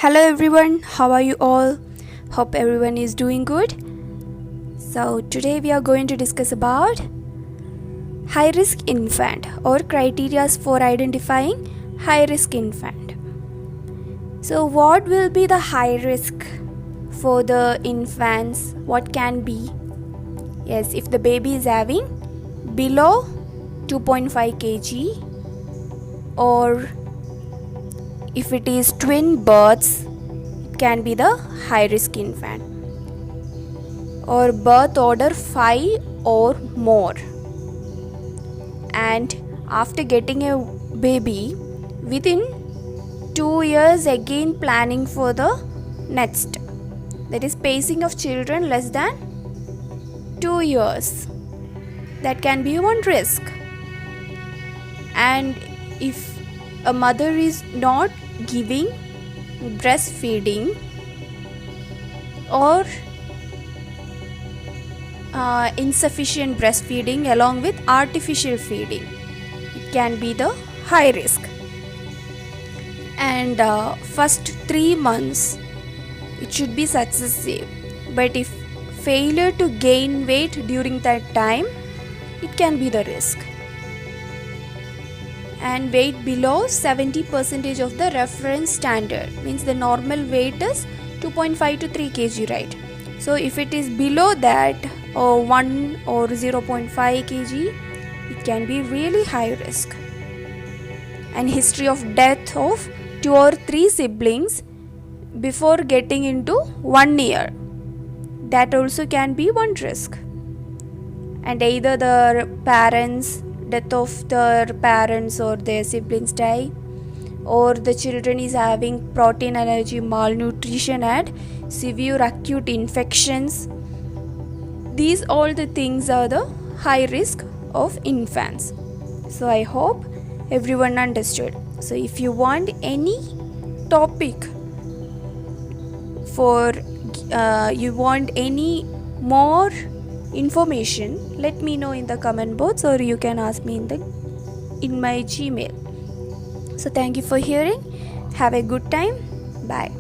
Hello everyone, how are you all? Hope everyone is doing good. So today we are going to discuss about high risk infant or criteria for identifying high risk infant. So what will be the high risk for the infants? What can be? Yes, if the baby is having below 2.5 kg, or if it is twin births, it can be the high risk infant, or birth order 5 or more, and after getting a baby within 2 years again planning for the next, that is spacing of children less than 2 years, that can be one risk. And if a mother is not giving breastfeeding or insufficient breastfeeding along with artificial feeding, it can be the high risk. And first 3 months it should be successive, but if failure to gain weight during that time, it can be the risk. And weight below 70% of the reference standard, means the normal weight is 2.5 to 3 kg, right? So if it is below that, or 1 or 0.5 kg, it can be really high risk. And history of death of 2 or 3 siblings before getting into 1 year, that also can be one risk. And either the death of their parents or their siblings die, or the children is having protein allergy, malnutrition and severe acute infections. These all the things are the high risk of infants. So I hope everyone understood. So if you want any topic for you want any more information, let me know in the comment box, or you can ask me in my Gmail. So thank you for hearing. Have a good time. Bye.